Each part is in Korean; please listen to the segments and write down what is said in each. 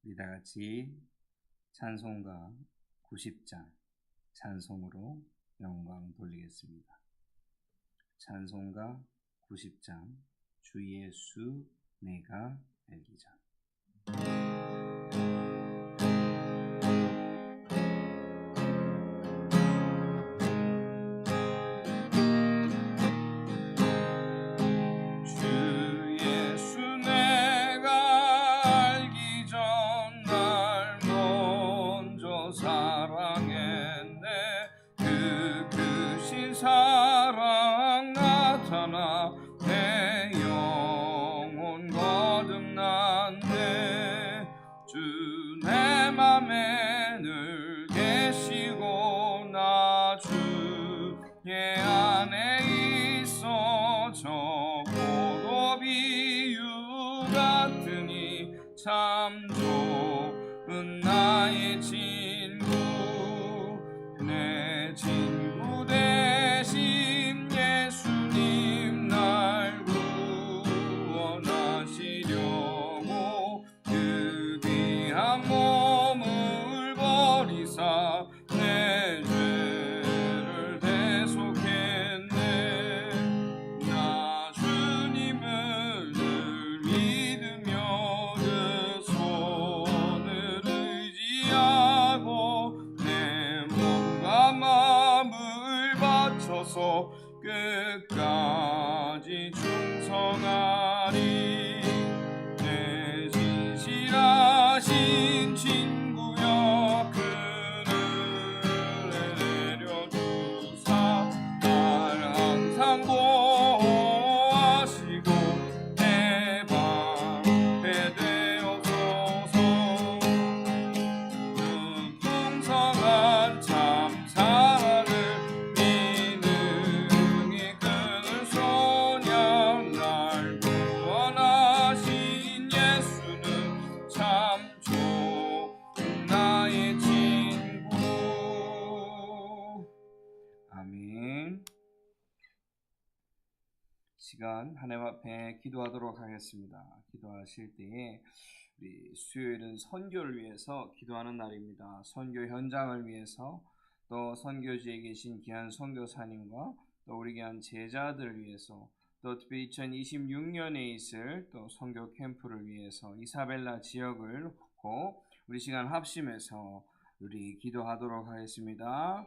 우리 다 같이 찬송가 90장 찬송으로 영광 돌리겠습니다. 찬송가 90장 주 예수 내가 알기자. 사랑 나타나 내 영혼 거듭났네. 주 내 맘에 늘 계시고 나 주의 안에 있어. 적어도 비유 같으니 참 좋은 나의 친구. 내 친구 대신 예수님 날 구원하시려고 그 귀한 몸을 버리사 내 죄를 대속했네. 나 주님을 늘 믿으며 그 손을 의지하고 내 몸과 마음을 바쳐서 끝까지 충성하리. 내 진실하신 친구여 그를 내려주사 날 항상 보호하시고 내 방패 되옵소서. 풍성한 참 사랑을 믿음이 끄는 소년 날 구원하신 예수는 참 좋은 나의 친구. 아멘. 시간 하나님 앞에 기도하도록 하겠습니다. 기도하실 때에 우리 수요일은 선교를 위해서 기도하는 날입니다. 선교 현장을 위해서 또 선교지에 계신 귀한 선교사님과 또 우리 귀한 제자들을 위해서 또 특별히 2026년에 있을 또 선교 캠프를 위해서 이사벨라 지역을 놓고 우리 시간 합심해서 우리 기도하도록 하겠습니다.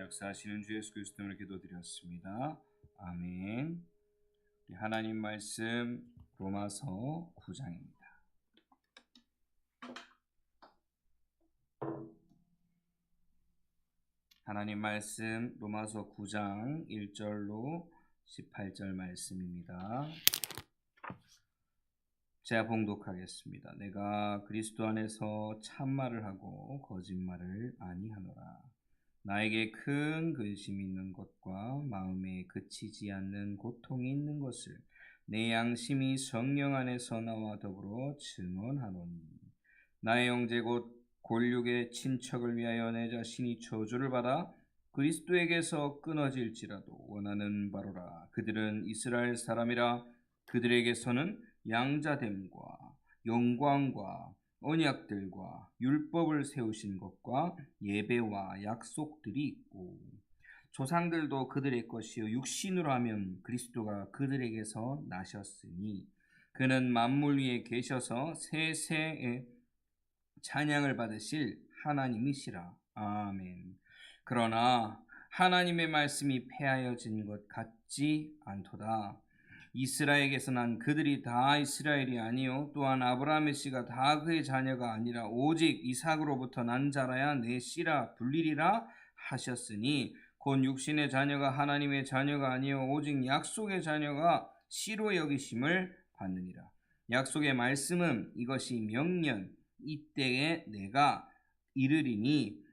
역사하시는 주 예수 그리스도를 기도드렸습니다. 아멘. 하나님 말씀 로마서 9장입니다. 하나님 말씀 로마서 9장 1절로 18절 말씀입니다. 제가 봉독하겠습니다. 내가 그리스도 안에서 참말을 하고 거짓말을 아니하노라. 나에게 큰 근심이 있는 것과 마음에 그치지 않는 고통이 있는 것을 내 양심이 성령 안에서 나와 더불어 증언하노니 나의 형제 곧 골육의 친척을 위하여 내 자신이 저주를 받아 그리스도에게서 끊어질지라도 원하는 바로라. 그들은 이스라엘 사람이라. 그들에게서는 양자됨과 영광과 언약들과 율법을 세우신 것과 예배와 약속들이 있고 조상들도 그들의 것이요 육신으로 하면 그리스도가 그들에게서 나셨으니 그는 만물 위에 계셔서 세세에 찬양을 받으실 하나님이시라. 아멘. 그러나 하나님의 말씀이 폐하여진 것 같지 않도다. 이스라엘에게서 난 그들이 다 이스라엘이 아니요 또한 아브라함의 씨가 다 그의 자녀가 아니라 오직 이삭으로부터 난 자라야 내 씨라 불리리라 하셨으니 곧 육신의 자녀가 하나님의 자녀가 아니요 오직 약속의 자녀가 씨로 여기심을 받느니라. 약속의 말씀은 이것이 명년 이때에 내가 이르리니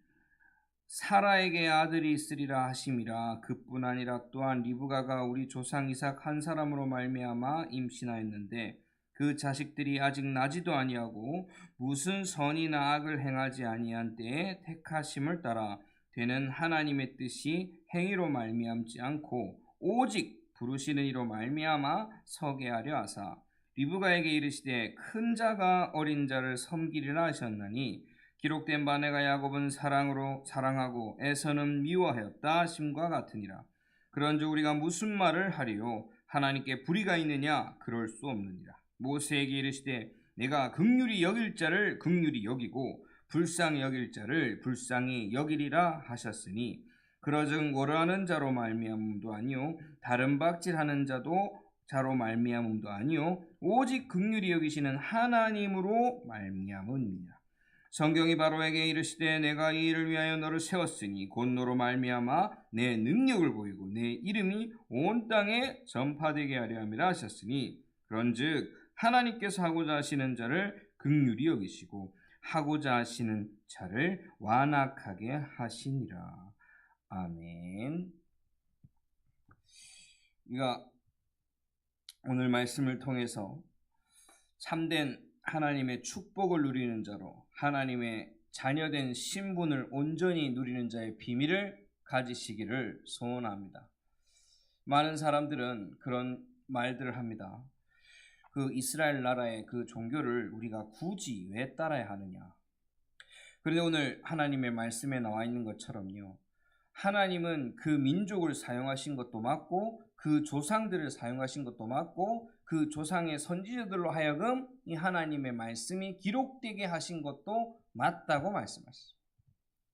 사라에게 아들이 있으리라 하심이라. 그뿐 아니라 또한 리브가가 우리 조상 이삭 한 사람으로 말미암아 임신하였는데 그 자식들이 아직 나지도 아니하고 무슨 선이나 악을 행하지 아니한 때에 택하심을 따라 되는 하나님의 뜻이 행위로 말미암지 않고 오직 부르시는 이로 말미암아 서게 하려 하사 리브가에게 이르시되 큰 자가 어린 자를 섬기리라 하셨나니 기록된 바 내가 야곱은 사랑하고 에서는 미워하였다 하심과 같으니라. 그런즉 우리가 무슨 말을 하리요? 하나님께 불의가 있느냐? 그럴 수 없느니라. 모세에게 이르시되 내가 긍휼히 여길 자를 긍휼히 여기고 불쌍히 여길 자를 불쌍히 여기리라 하셨으니 그러즉 월하는 자로 말미암음도 아니요 다른 박질하는 자로 말미암음도 아니요 오직 긍휼히 여기시는 하나님으로 말미암음이니라. 성경이 바로에게 이르시되 내가 이 일을 위하여 너를 세웠으니 곧 너로 말미암아 내 능력을 보이고 내 이름이 온 땅에 전파되게 하려 함이라 하셨으니 그런즉 하나님께서 하고자 하시는 자를 긍휼히 여기시고 하고자 하시는 자를 완악하게 하시니라. 아멘. 우리가 오늘 말씀을 통해서 참된 하나님의 축복을 누리는 자로 하나님의 자녀된 신분을 온전히 누리는 자의 비밀을 가지시기를 소원합니다. 많은 사람들은 그런 말들을 합니다. 그 이스라엘 나라의 그 종교를 우리가 굳이 왜 따라야 하느냐. 그런데 오늘 하나님의 말씀에 나와 있는 것처럼요. 하나님은 그 민족을 사용하신 것도 맞고 그 조상들을 사용하신 것도 맞고 그 조상의 선지자들로 하여금 이 하나님의 말씀이 기록되게 하신 것도 맞다고 말씀하셨습니다.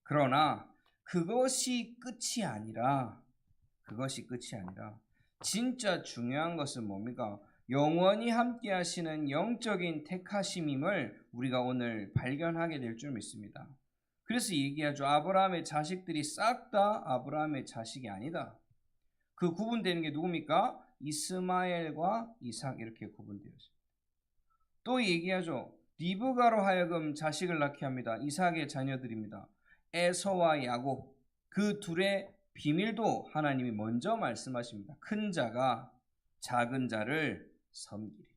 그러나 그것이 끝이 아니라 진짜 중요한 것은 뭡니까? 영원히 함께 하시는 영적인 택하심임을 우리가 오늘 발견하게 될 줄 믿습니다. 그래서 얘기하죠. 아브라함의 자식들이 싹 다 아브라함의 자식이 아니다. 그 구분되는 게 누굽니까? 이스마엘과 이삭 이렇게 구분되었습니다. 또 얘기하죠. 리브가로 하여금 자식을 낳게 합니다. 이삭의 자녀들입니다. 에서와 야곱 그 둘의 비밀도 하나님이 먼저 말씀하십니다. 큰 자가 작은 자를 섬기리라.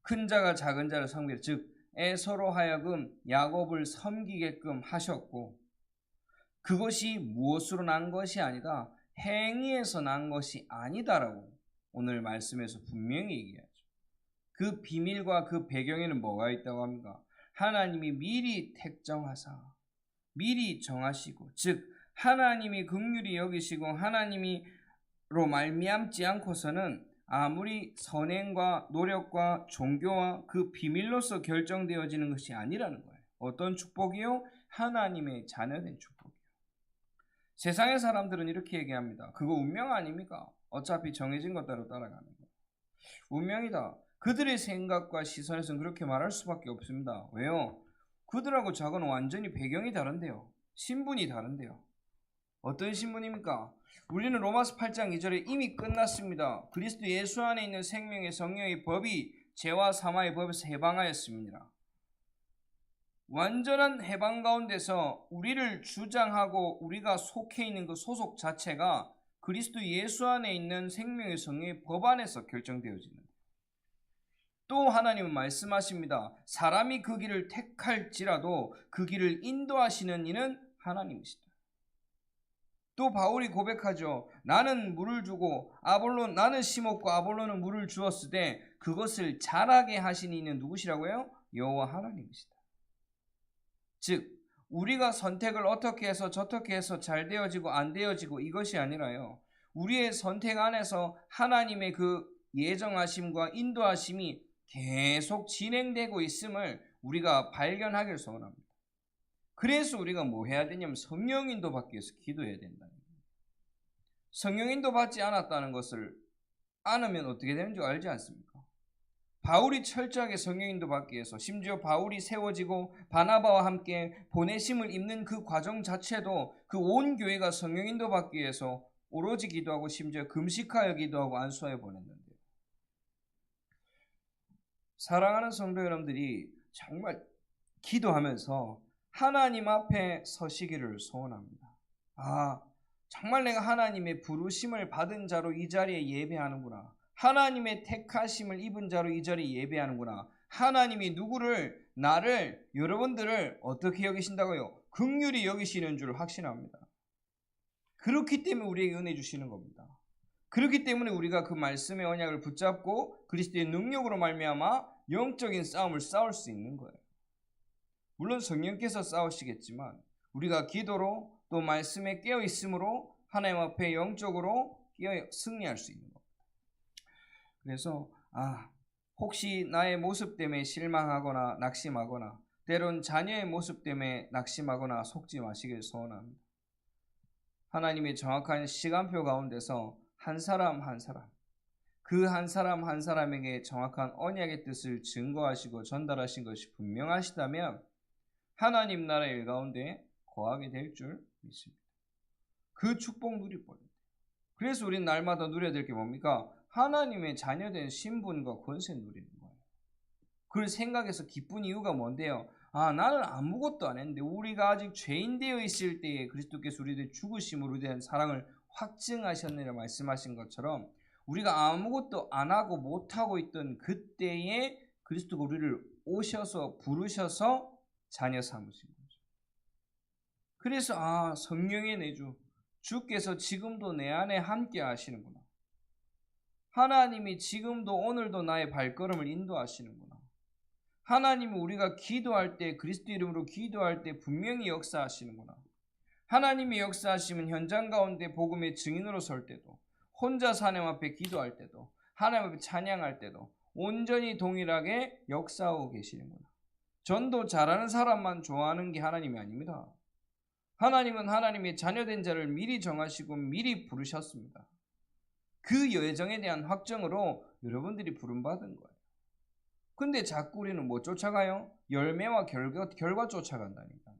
큰 자가 작은 자를 섬기리라. 즉 에서로 하여금 야곱을 섬기게끔 하셨고 그것이 무엇으로 난 것이 아니다. 행위에서 난 것이 아니다라고 오늘 말씀에서 분명히 얘기하죠. 그 비밀과 그 배경에는 뭐가 있다고 합니까? 하나님이 미리 택정하사 미리 정하시고 즉 하나님이 긍휼히 여기시고 하나님이로 말미암지 않고서는 아무리 선행과 노력과 종교와 그 비밀로서 결정되어지는 것이 아니라는 거예요. 어떤 축복이요? 하나님의 자녀된 축복이요. 세상의 사람들은 이렇게 얘기합니다. 그거 운명 아닙니까? 어차피 정해진 것대로 따라가는 거예요. 운명이다. 그들의 생각과 시선에서는 그렇게 말할 수밖에 없습니다. 왜요? 그들하고 저건 완전히 배경이 다른데요. 신분이 다른데요. 어떤 신분입니까? 우리는 로마서 8장 2절에 이미 끝났습니다. 그리스도 예수 안에 있는 생명의 성령의 법이 죄와 사망의 법에서 해방하였습니다. 완전한 해방 가운데서 우리를 주장하고 우리가 속해 있는 그 소속 자체가 그리스도 예수 안에 있는 생명의 성령의 법 안에서 결정되어지는 거예요. 또 하나님은 말씀하십니다. 사람이 그 길을 택할지라도 그 길을 인도하시는 이는 하나님이시다. 또 바울이 고백하죠. 나는 물을 주고 나는 심었고 아볼로는 물을 주었으되 그것을 자라게 하신 이는 누구시라고요? 여호와 하나님이시다. 즉 우리가 선택을 어떻게 해서 저떻게 해서 잘 되어지고 안 되어지고 이것이 아니라요. 우리의 선택 안에서 하나님의 그 예정하심과 인도하심이 계속 진행되고 있음을 우리가 발견하기를 소원합니다. 그래서 우리가 뭐 해야 되냐면 성령 인도 받기 위해서 기도해야 된다는 거예요. 성령 인도 받지 않았다는 것을 않으면 어떻게 되는 줄 알지 않습니까? 바울이 철저하게 성령인도 받기 위해서, 심지어 바울이 세워지고 바나바와 함께 보내심을 입는 그 과정 자체도 그 온 교회가 성령인도 받기 위해서 오로지 기도하고 심지어 금식하여 기도하고 안수하여 보냈는데요. 사랑하는 성도 여러분들이 정말 기도하면서 하나님 앞에 서시기를 소원합니다. 정말 내가 하나님의 부르심을 받은 자로 이 자리에 예배하는구나. 하나님의 택하심을 입은 자로 이 자리에 예배하는구나. 하나님이 나를, 여러분들을 어떻게 여기신다고요? 긍휼히 여기시는 줄 확신합니다. 그렇기 때문에 우리에게 은혜 주시는 겁니다. 그렇기 때문에 우리가 그 말씀의 언약을 붙잡고 그리스도의 능력으로 말미암아 영적인 싸움을 싸울 수 있는 거예요. 물론 성령께서 싸우시겠지만 우리가 기도로 또 말씀에 깨어 있음으로 하나님 앞에 영적으로 승리할 수 있는 겁니다. 그래서 혹시 나의 모습 때문에 실망하거나 낙심하거나 때론 자녀의 모습 때문에 낙심하거나 속지 마시길 소원합니다. 하나님의 정확한 시간표 가운데서 한 사람 한 사람, 그 한 사람 한 사람에게 정확한 언약의 뜻을 증거하시고 전달하신 것이 분명하시다면 하나님 나라 일 가운데 거하게 될 줄 믿습니다. 그 축복 누릴 뻔해요. 그래서 우리는 날마다 누려야 될 게 뭡니까? 하나님의 자녀된 신분과 권세 누리는 거예요. 그걸 생각해서 기쁜 이유가 뭔데요? 나는 아무것도 안 했는데 우리가 아직 죄인 되어 있을 때에 그리스도께서 우리들 죽으심으로 대한 사랑을 확증하셨느라 말씀하신 것처럼 우리가 아무것도 안 하고 못하고 있던 그때에 그리스도가 우리를 오셔서 부르셔서 자녀 삼으신 거죠. 그래서 성령의 내주, 주께서 지금도 내 안에 함께 하시는구나. 하나님이 지금도 오늘도 나의 발걸음을 인도하시는구나. 하나님이 우리가 기도할 때, 그리스도 이름으로 기도할 때 분명히 역사하시는구나. 하나님이 역사하시면 현장 가운데 복음의 증인으로 설 때도, 혼자서 하나님 앞에 기도할 때도, 하나님 앞에 찬양할 때도 온전히 동일하게 역사하고 계시는구나. 전도 잘하는 사람만 좋아하는 게 하나님이 아닙니다. 하나님은 하나님의 자녀된 자를 미리 정하시고 미리 부르셨습니다. 그 예정에 대한 확정으로 여러분들이 부름받은 거예요. 근데 자꾸 우리는 뭐 쫓아가요? 열매와 결과 쫓아간다니까요.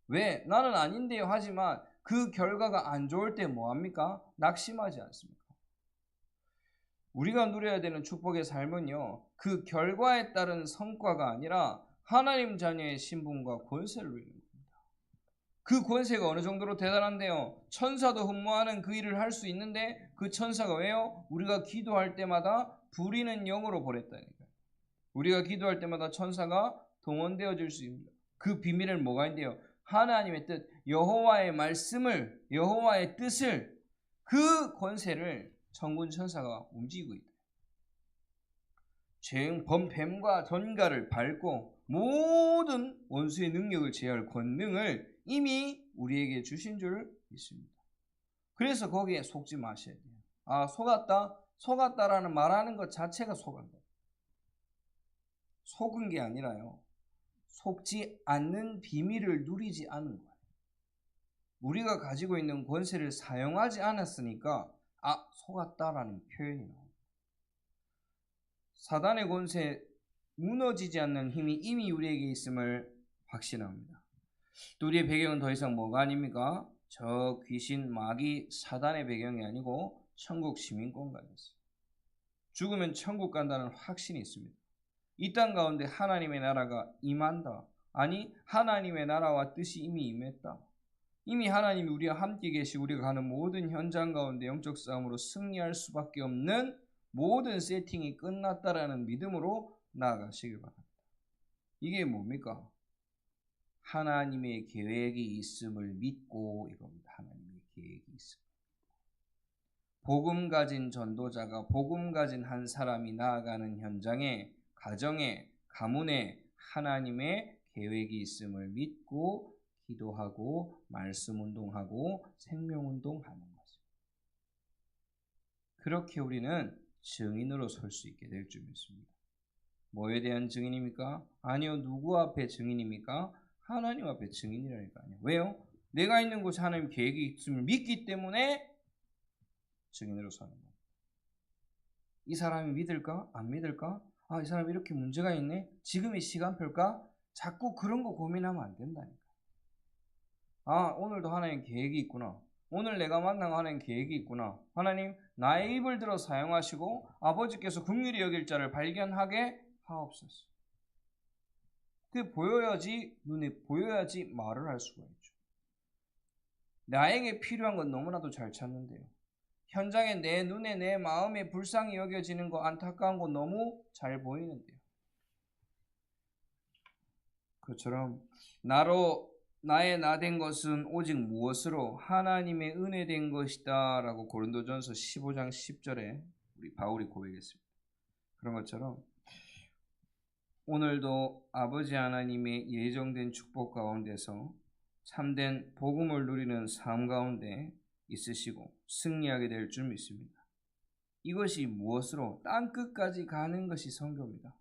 왜? 나는 아닌데요 하지만 그 결과가 안 좋을 때 뭐합니까? 낙심하지 않습니까? 우리가 누려야 되는 축복의 삶은요, 그 결과에 따른 성과가 아니라 하나님 자녀의 신분과 권세를 누리는 겁니다. 그 권세가 어느 정도로 대단한데요, 천사도 흠모하는 그 일을 할 수 있는데 그 천사가 왜요? 우리가 기도할 때마다 부리는 영으로 보냈다니까요. 우리가 기도할 때마다 천사가 동원되어질 수 있습니다. 그 비밀은 뭐가 있는데요? 하나님의 뜻, 여호와의 말씀을, 여호와의 뜻을, 그 권세를 천군 천사가 움직이고 있다. 범뱀과 전갈을 밟고 모든 원수의 능력을 제어할 권능을 이미 우리에게 주신 줄 믿습니다. 그래서 거기에 속지 마셔야 돼요. 속았다라는 말하는 것 자체가 속은 거예요. 속은 게 아니라요, 속지 않는 비밀을 누리지 않은 거예요. 우리가 가지고 있는 권세를 사용하지 않았으니까 속았다라는 표현이 나옵니다. 사단의 권세, 무너지지 않는 힘이 이미 우리에게 있음을 확신합니다. 또 우리의 배경은 더 이상 뭐가 아닙니까? 저 귀신, 마귀, 사단의 배경이 아니고 천국 시민권가 있어요. 죽으면 천국 간다는 확신이 있습니다. 이 땅 가운데 하나님의 나라가 임한다. 아니, 하나님의 나라와 뜻이 이미 임했다. 이미 하나님이 우리와 함께 계시고 우리가 가는 모든 현장 가운데 영적 싸움으로 승리할 수밖에 없는 모든 세팅이 끝났다라는 믿음으로 나아가시길 바랍니다. 이게 뭡니까? 하나님의 계획이 있음을 믿고 이겁니다. 하나님의 계획이 있음. 복음 가진 전도자가, 복음 가진 한 사람이 나아가는 현장에, 가정에, 가문에 하나님의 계획이 있음을 믿고 기도하고 말씀 운동하고 생명 운동하는 것입니다. 그렇게 우리는 증인으로 설 수 있게 될 줄 믿습니다. 뭐에 대한 증인입니까? 아니요, 누구 앞에 증인입니까? 하나님 앞에 증인이라니까요. 왜요? 내가 있는 곳에 하나님 계획이 있음을 믿기 때문에 증인으로 서는 겁니다. 이 사람이 믿을까? 안 믿을까? 아, 이 사람이 이렇게 문제가 있네? 지금이 시간표일까? 자꾸 그런 거 고민하면 안 된다니까. 아, 오늘도 하나님 계획이 있구나. 오늘 내가 만난 하나님 계획이 있구나. 하나님, 나의 입을 들어 사용하시고 아버지께서 긍휼히 여길 자를 발견하게 하옵소서. 그게 보여야지, 눈에 보여야지 말을 할 수가 있죠. 나에게 필요한 건 너무나도 잘 찾는데요. 현장에 내 눈에 내 마음에 불쌍히 여겨지는 거, 안타까운 거 너무 잘 보이는데요. 그처럼 나의 나 된 것은 오직 무엇으로? 하나님의 은혜 된 것이다 라고 고린도전서 15장 10절에 우리 바울이 고백했습니다. 그런 것처럼 오늘도 아버지 하나님의 예정된 축복 가운데서 참된 복음을 누리는 삶 가운데 있으시고 승리하게 될 줄 믿습니다. 이것이 무엇으로? 땅끝까지 가는 것이 선교입니다.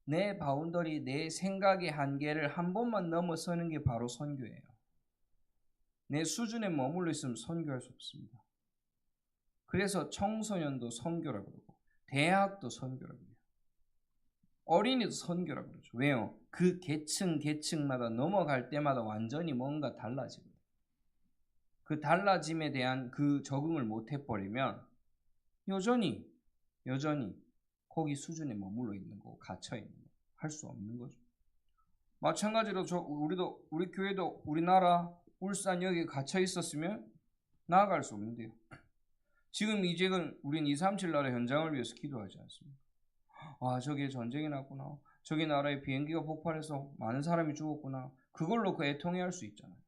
내 바운더리, 내 생각의 한계를 한 번만 넘어서는 게 바로 선교예요. 내 수준에 머물러 있으면 선교할 수 없습니다. 그래서 청소년도 선교라고 그러고 대학도 선교라고 그래요. 어린이도 선교라고 그러죠. 왜요? 그 계층마다 넘어갈 때마다 완전히 뭔가 달라지거든요. 그 달라짐에 대한 그 적응을 못 해버리면 여전히 거기 수준에 머물러 있는 거고 갇혀 있는 거 할 수 없는 거죠. 마찬가지로 우리 교회도 우리나라 울산 여기에 갇혀 있었으면 나아갈 수 없는데요. 지금 우린 237 나라 현장을 위해서 기도하지 않습니까? 아, 저기에 전쟁이 났구나. 저기 나라에 비행기가 폭발해서 많은 사람이 죽었구나. 그걸 놓고 애통해할 수 있잖아요.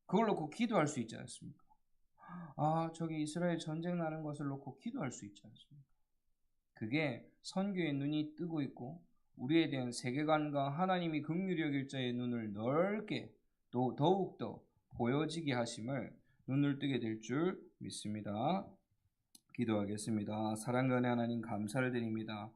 그걸 놓고 기도할 수 있지 않습니까? 아, 저기 이스라엘 전쟁 나는 것을 놓고 기도할 수 있지 않습니까? 그게 선교의 눈이 뜨고 있고 우리에 대한 세계관과 하나님이 긍휼히 여길 자의 눈을 넓게 또 더욱더 보여지게 하심을 눈을 뜨게 될 줄 믿습니다. 기도하겠습니다. 사랑과 은혜 하나님 감사를 드립니다.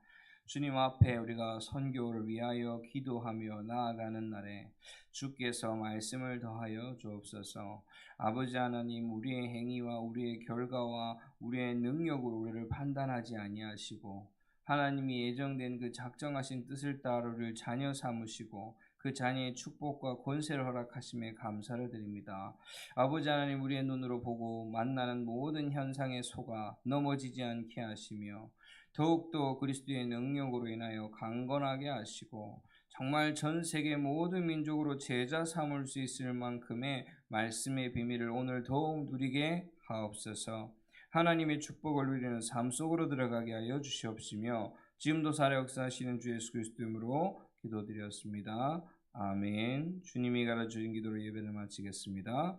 주님 앞에 우리가 선교를 위하여 기도하며 나아가는 날에 주께서 말씀을 더하여 주옵소서. 아버지 하나님, 우리의 행위와 우리의 결과와 우리의 능력으로 우리를 판단하지 아니하시고 하나님이 예정된 그 작정하신 뜻을 따라 우리를 자녀 삼으시고 그 자녀의 축복과 권세를 허락하심에 감사를 드립니다. 아버지 하나님, 우리의 눈으로 보고 만나는 모든 현상에 속아 넘어지지 않게 하시며 더욱더 그리스도의 능력으로 인하여 강건하게 하시고 정말 전 세계 모든 민족으로 제자 삼을 수 있을 만큼의 말씀의 비밀을 오늘 더욱 누리게 하옵소서. 하나님의 축복을 누리는 삶 속으로 들어가게 하여 주시옵시며 지금도 살아 역사하시는 주 예수 그리스도 이름으로 기도드렸습니다. 아멘. 주님이 가르쳐주신 기도로 예배를 마치겠습니다.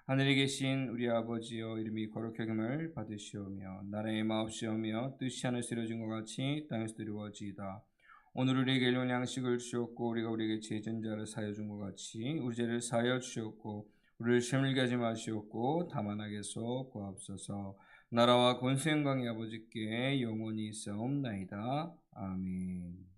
하늘에 계신 우리 아버지여, 이름이 거룩하게 여김을 받으시오며 나라의 마옵시오며 뜻이 하늘에서 이루어진 것 같이 땅에서 이루어지이다. 오늘 우리에게 일용 양식을 주셨고 우리가 우리에게 죄진 자를 사하여 준 것 같이 우리 죄를 사하여 주셨고 우리를 시험을게 하지 마시옵고 다만 악에서 구하옵소서. 나라와 권세 영광이 아버지께 영원히 있사옵나이다. 아멘.